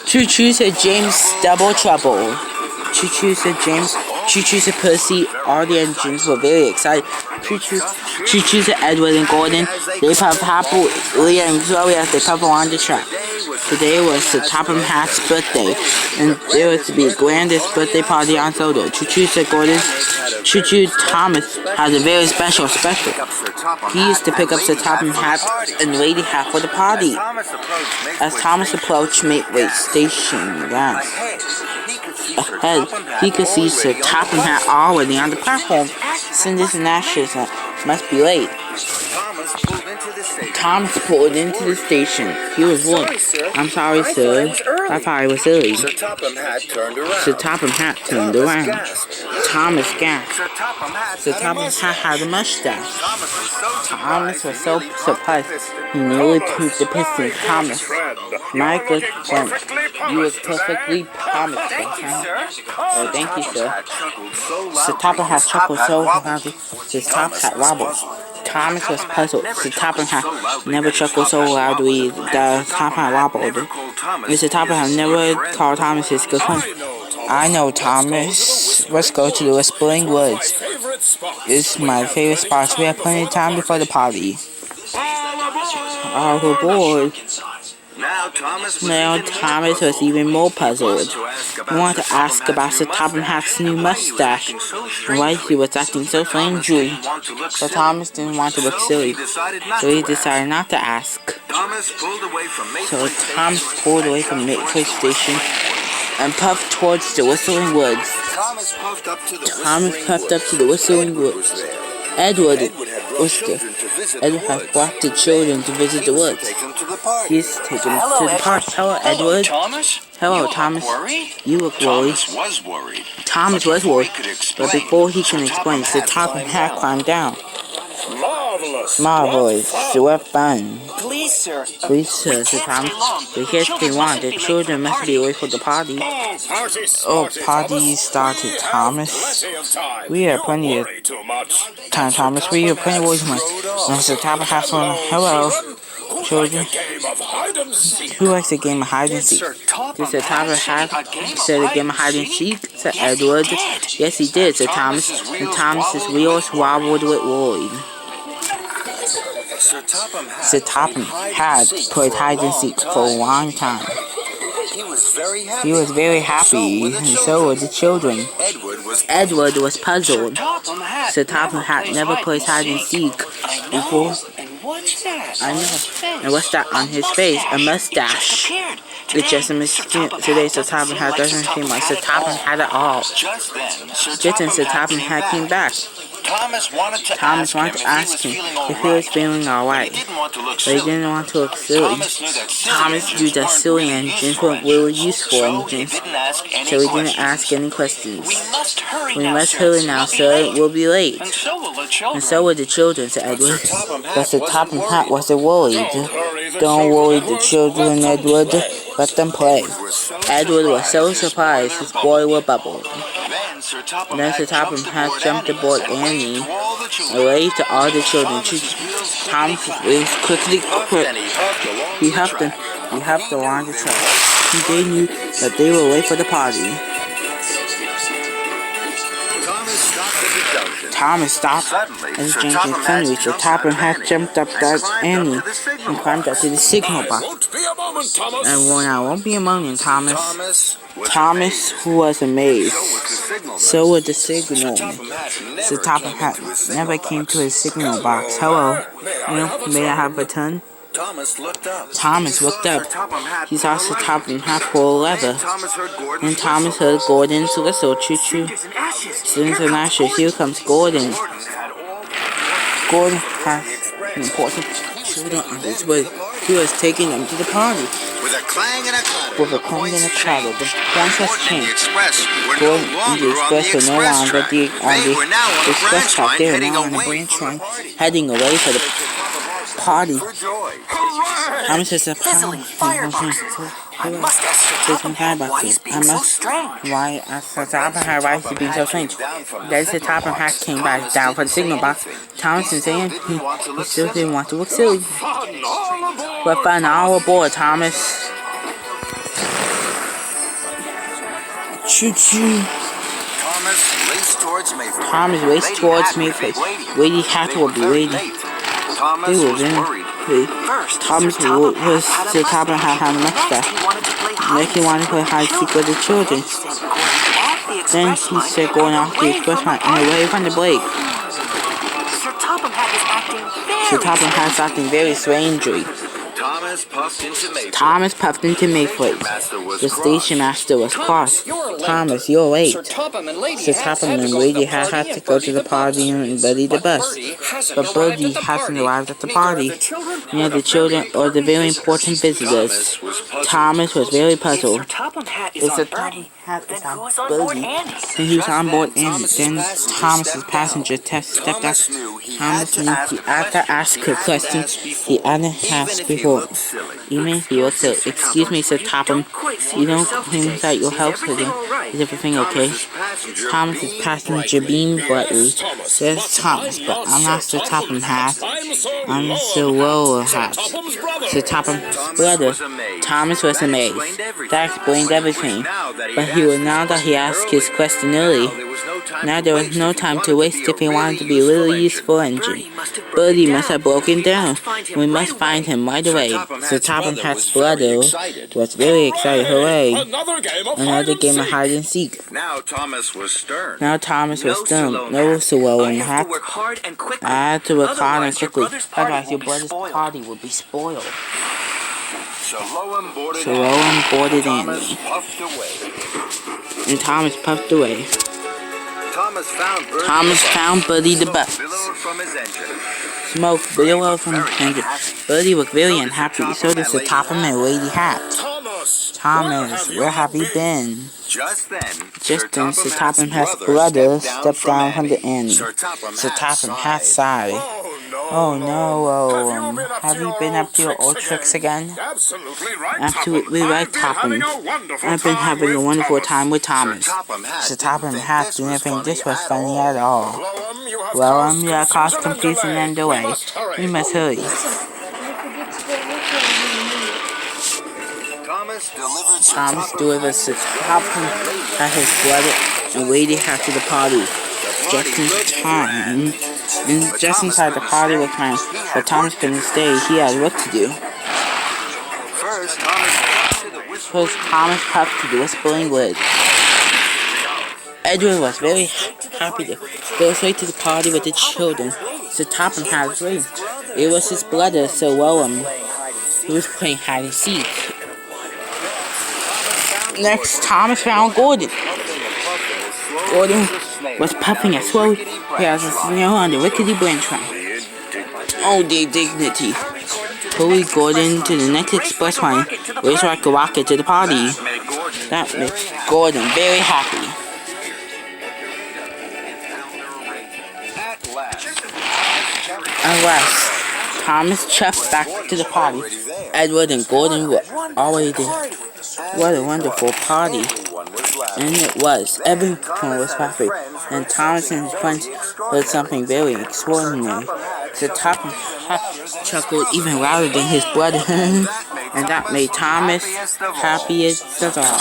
Choo-choo said James double trouble. Choo-choo said James. Choo-choo said Percy. All the engines were very excited. Choo-choo said Edward and Gordon. They puffed happily and slowly as they puffed along the track. Today was the Topham Hatt's birthday, and there was to be the grandest birthday party on Soda. Choo-choo said Gordon. Choo-choo Thomas has a very special. He used to pick up the Topham Hatt and Lady Hat for the party. As Thomas approached Midway Station ahead, he could see Sir Topham Hatt already on the platform. Cinders and ashes must be late. Thomas pulled into the station. He was warned. I'm sorry, sir. I thought I was early. Sir Topham Hatt turned around. Thomas gasped. Sir Topham Hatt had a mustache. Thomas was so surprised he nearly pooped the piston. Thomas, my good friend, you was perfectly promised. Oh, thank you, sir. Sir Topham Hatt chuckled so loudly his top hat wobbled. Thomas was puzzled. Sir Topham Hatt never chuckled so loudly the top hat wobbled. Mr. Topham Hatt never called Thomas his good friend. I know, Thomas. Let's go to the Whispering Woods. It's my favorite spot. We have plenty of time before the party. Oh, boy. Now Thomas was even more puzzled. He wanted to ask about Sir Topham Hatt's new mustache and why he was acting so strangely. But Thomas didn't want to look silly, so he decided not to ask. So Thomas pulled away from Midway Station and puffed towards the Whistling Woods. Thomas puffed up to the Whistling Woods. Edward was there. Edward had brought the children to visit the woods. He's taken them to the park. Hello, Edward. Hello, Thomas. You look worried. Thomas was worried, but before he can explain, Sir Topham Hatt climbed down. Marvelous. So fun. Please, sir, Sir Thomas. But here's what they want. The children must be away for the party. Oh, party started, Thomas. We have plenty of time, Thomas. We have plenty of too much. Sir Topham Hatt said, hello, children. Who likes a game of hide and seek? Did Sir Topham Hatt say a game of hide and seek? Said Edward. Yes, he did, said Thomas. And Thomas's wheels wobbled with worry. Sir Topham Hatt played hide and seek for a long time. He was very happy, and so were the children. Edward was puzzled. Sir Topham Hatt never played hide and seek before. I know. And what's that on his face? A mustache. It's just a mistake. Today, Sir Topham Hatt doesn't seem like Sir Topham Hatt at all. Just then, Sir Topham Hatt came back. Thomas wanted to ask him if he was feeling alright, but he didn't want to look silly. Thomas knew that silly engines weren't really useful engines, so he didn't ask any questions. We must hurry now, sir. We'll be late. And so were the children, said Edward. But Sir Topham Hatt wasn't worried. Don't worry the children, Edward. Let them play. Edward was so surprised his boiler bubbled. Then Sir Topham Hatt jumped aboard Annie and waved to all the children. Thomas's wings quickly quit. He helped along the track. They knew that they were late for the party. Thomas stopped as the junction suddenly. Sir Topham Hatt jumped up Annie and climbed up to the signal box. And won't be a moment, Thomas. Thomas was amazed. So was the signalman. Sir Topham Hatt never came to his signal box. Hello, may I have a turn? Thomas looked up. He saw Sir Topham Hatt pull a lever. And Thomas heard Gordon's whistle. Choo-choo. Cinders and ashes. Here comes Gordon. Gordon has important children on his way. He was taking them to the party. With a clang and a clatter, the princess came. Gordon and the express were no longer on the express track. They were now on the branch train, heading away for the party. Thomas is a fizzling fireball. I must ask Sir Topham Hatt why he's being so strange. Why Sir Topham Hatt why he's being so strange? Then Sir Topham Hatt came back down for the signal box. Thomas is saying he still didn't want to look silly. What fun all aboard, Thomas. Choo-choo. Thomas raced towards Mayfield. Thomas raced towards Mayfield. Lady Hacker will be waiting. Thomas They were was very worried. Thomas was Sir Topham had a mustache. Mickey wanted to play hide and seek with the children. Then he said going off the express line and away from the break. Sir Topham has acting very strangely. Thomas puffed into Mayfield. The station master was cross. Thomas, you're late. Sir Topham and Lady had to go to the party and Buddy the bus. But Buddy hasn't arrived at the party. Neither the children or the very important visitors. Thomas was very puzzled. Is Sir Topham hat is on Buddy? Then he was on board Andy. Then Thomas's passenger stepped out. Thomas knew he had to ask a question he hadn't asked before. Even if he was so, excuse me, Sir Topham, you don't think that you'll help again. Is everything okay? Thomas's passenger beamed brightly. There's Thomas, but I'm not Sir Topham hat. I'm Sir Roller hat. Sir Topham's brother. Thomas was amazed. That explained everything. But now that he asked his question early, now there was no time to waste if he wanted to be a really useful engine. Buddy must have broken down. We must find him right away. Sir Topham hat's brother was very excited. Hooray! Another game of hide and seek. Now Thomas was stern. No Sir hat. I had to work hard and quickly. Otherwise your brother's party would be spoiled. So Rowan boarded Andy. And Thomas puffed away. Thomas found Buddy the bus. Smoke billowed from his engine. Buddy looked very unhappy. So did Sir Topham and Lady Hat. Thomas, where have you been? Just then, Sir Topham hat's brother stepped down from the end. Sir Topham hat sighed. Oh no, have you been up to your old tricks again? Absolutely right, Topham. I've been having a wonderful time with Thomas. Sir Topham hat didn't think this was funny at all. Well, you are caused confusion and delay. We must hurry. Thomas delivered Sir Topham at his brother and Lady Hat to the party. Just inside the party was time, but Thomas couldn't stay. He had work to do. First, Thomas puffed to the whispering wood. Edward was very happy to go straight to the party with the children. Sir Topham had a dream. It was his brother, Sir Rowan, who was playing hide and seek. Next, Thomas found Gordon. Gordon was puffing as slow as the snow on the rickety branch line. Oh, the dignity. Hurry Gordon to the next express line, race like a rocket to the party. That made Gordon very happy. At last, Thomas chuffed back to the party. Edward and Gordon were already there. What a wonderful party. And it was. Everyone was happy. And Thomas and his friends heard something very extraordinary. The Topham chuckled even louder than his brother. And that made Thomas happiest of all.